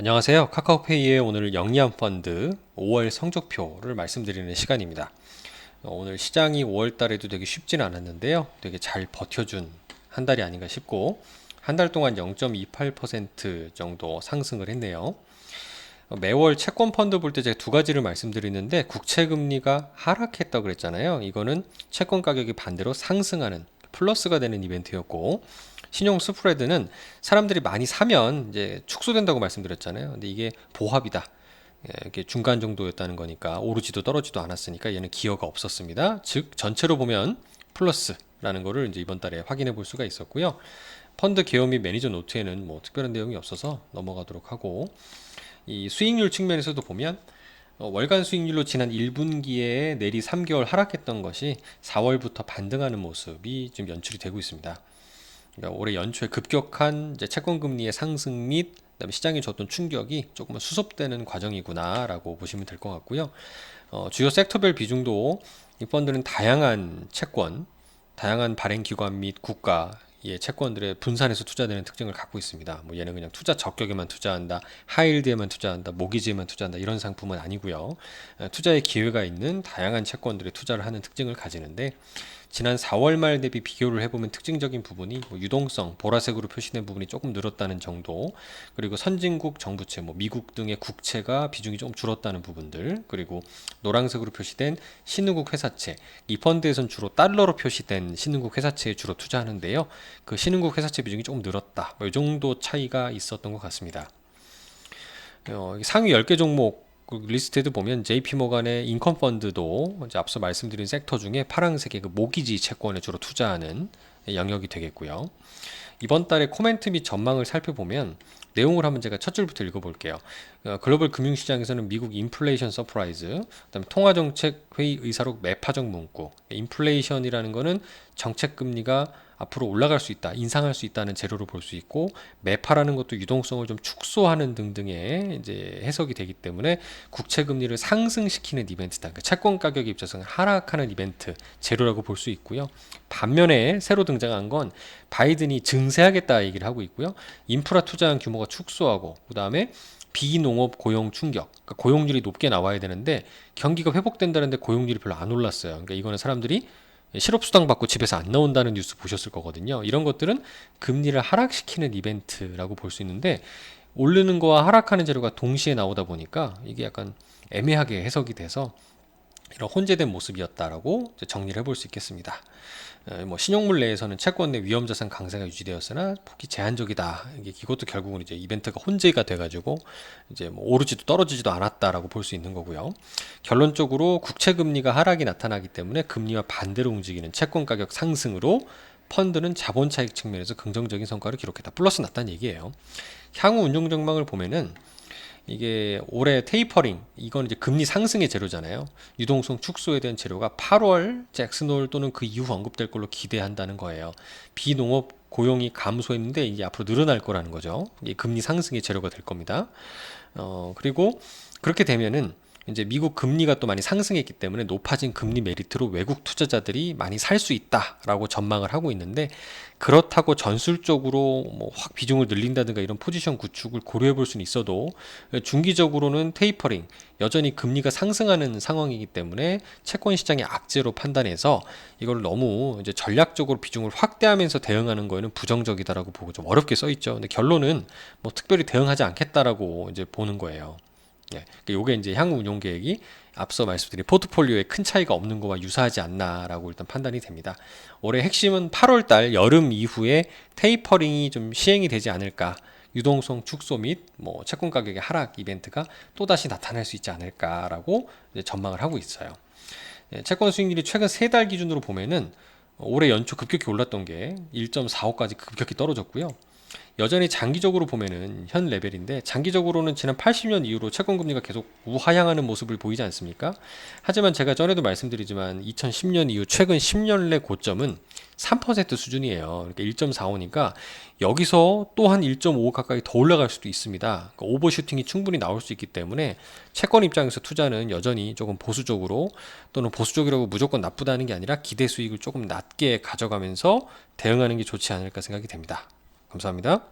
안녕하세요. 카카오페이의 오늘 영리한 펀드 5월 성적표를 말씀드리는 시간입니다. 오늘 시장이 5월 달에도 되게 쉽지는 않았는데요. 되게 잘 버텨준 한 달이 아닌가 싶고, 한 달 동안 0.28% 정도 상승을 했네요. 매월 채권 펀드 볼 때 제가 두 가지를 말씀드리는데, 국채 금리가 하락했다고 그랬잖아요. 이거는 채권 가격이 반대로 상승하는 플러스가 되는 이벤트였고, 신용 스프레드는 사람들이 많이 사면 이제 축소된다고 말씀드렸잖아요. 근데 이게 보합이다. 이게 중간 정도였다는 거니까 오르지도 떨어지도 않았으니까 얘는 기여가 없었습니다. 즉 전체로 보면 플러스라는 거를 이제 이번 달에 확인해 볼 수가 있었고요. 펀드 개요 및 매니저 노트에는 뭐 특별한 내용이 없어서 넘어가도록 하고, 이 수익률 측면에서도 보면 월간 수익률로 지난 1분기에 내리 3개월 하락했던 것이 4월부터 반등하는 모습이 좀 연출이 되고 있습니다. 그러니까 올해 연초에 급격한 이제 채권 금리의 상승 및 그다음에 시장에 줬던 충격이 조금은 수습되는 과정이구나라고 보시면 될 것 같고요. 주요 섹터별 비중도 이 펀드는 다양한 채권, 다양한 발행 기관 및 국가의 채권들의 분산해서 투자되는 특징을 갖고 있습니다. 뭐 얘는 그냥 투자 적격에만 투자한다, 하이힐드에만 투자한다, 모기지에만 투자한다 이런 상품은 아니고요. 투자의 기회가 있는 다양한 채권들에 투자를 하는 특징을 가지는데, 지난 4월 말 대비 비교를 해보면 특징적인 부분이 뭐 유동성, 보라색으로 표시된 부분이 조금 늘었다는 정도, 그리고 선진국 정부채, 뭐 미국 등의 국채가 비중이 좀 줄었다는 부분들, 그리고 노란색으로 표시된 신흥국 회사채, 이 펀드에선 주로 달러로 표시된 신흥국 회사채에 주로 투자하는데요. 그 신흥국 회사채 비중이 조금 늘었다, 뭐 이 정도 차이가 있었던 것 같습니다. 상위 10개 종목 리스트에도 보면 JP모간의 인컴 펀드도 이제 앞서 말씀드린 섹터 중에 파란색의 그 모기지 채권에 주로 투자하는 영역이 되겠고요. 이번 달에 코멘트 및 전망을 살펴보면 내용을 한번 제가 첫 줄부터 읽어볼게요. 글로벌 금융시장에서는 미국 인플레이션 서프라이즈, 그다음에 통화정책회의 의사록 매파적 문구, 인플레이션이라는 거는 정책금리가 앞으로 올라갈 수 있다, 인상할 수 있다는 재료로 볼 수 있고, 매파라는 것도 유동성을 좀 축소하는 등등의 이제 해석이 되기 때문에 국채 금리를 상승시키는 이벤트다. 그러니까 채권 가격의 입장에서는 하락하는 이벤트 재료라고 볼 수 있고요. 반면에 새로 등장한 건 바이든이 증세하겠다 얘기를 하고 있고요. 인프라 투자한 규모가 축소하고, 그 다음에 비농업 고용 충격, 그러니까 고용률이 높게 나와야 되는데 경기가 회복된다는데 고용률이 별로 안 올랐어요. 그러니까 이거는 사람들이 실업수당 받고 집에서 안 나온다는 뉴스 보셨을 거거든요. 이런 것들은 금리를 하락시키는 이벤트라고 볼 수 있는데, 오르는 거와 하락하는 재료가 동시에 나오다 보니까 이게 약간 애매하게 해석이 돼서 이런 혼재된 모습이었다라고 정리를 해볼 수 있겠습니다. 뭐 신용물 내에서는 채권 내 위험자산 강세가 유지되었으나 폭이 제한적이다. 이것도 결국은 이제 이벤트가 혼재가 돼가지고 이제 뭐 오르지도 떨어지지도 않았다라고 볼 수 있는 거고요. 결론적으로 국채 금리가 하락이 나타나기 때문에 금리와 반대로 움직이는 채권 가격 상승으로 펀드는 자본 차익 측면에서 긍정적인 성과를 기록했다. 플러스 났다는 얘기예요. 향후 운용 전망을 보면은 이게 올해 테이퍼링, 이건 이제 금리 상승의 재료잖아요. 유동성 축소에 대한 재료가 8월 잭슨홀 또는 그 이후 언급될 걸로 기대한다는 거예요. 비농업 고용이 감소했는데 이제 앞으로 늘어날 거라는 거죠. 이게 금리 상승의 재료가 될 겁니다. 그리고 그렇게 되면은 이제 미국 금리가 또 많이 상승했기 때문에 높아진 금리 메리트로 외국 투자자들이 많이 살 수 있다라고 전망을 하고 있는데, 그렇다고 전술적으로 뭐 확 비중을 늘린다든가 이런 포지션 구축을 고려해 볼 수는 있어도 중기적으로는 테이퍼링, 여전히 금리가 상승하는 상황이기 때문에 채권 시장의 악재로 판단해서 이걸 너무 이제 전략적으로 비중을 확대하면서 대응하는 거에는 부정적이다라고 보고 좀 어렵게 써 있죠. 근데 결론은 뭐 특별히 대응하지 않겠다라고 이제 보는 거예요. 예, 요게 이제 향후 운용 계획이 앞서 말씀드린 포트폴리오에 큰 차이가 없는 거와 유사하지 않나라고 일단 판단이 됩니다. 올해 핵심은 8월 달 여름 이후에 테이퍼링이 좀 시행이 되지 않을까. 유동성 축소 및 뭐 채권 가격의 하락 이벤트가 또다시 나타날 수 있지 않을까라고 이제 전망을 하고 있어요. 예, 채권 수익률이 최근 3달 기준으로 보면은 올해 연초 급격히 올랐던 게 1.45까지 급격히 떨어졌고요. 여전히 장기적으로 보면은 현 레벨인데, 장기적으로는 지난 80년 이후로 채권 금리가 계속 우하향하는 모습을 보이지 않습니까? 하지만 제가 전에도 말씀드리지만 2010년 이후 최근 10년 내 고점은 3% 수준이에요. 그러니까 1.45니까 여기서 또 한 1.5 가까이 더 올라갈 수도 있습니다. 그러니까 오버슈팅이 충분히 나올 수 있기 때문에 채권 입장에서 투자는 여전히 조금 보수적으로, 또는 보수적이라고 무조건 나쁘다는 게 아니라 기대 수익을 조금 낮게 가져가면서 대응하는 게 좋지 않을까 생각이 됩니다. 감사합니다.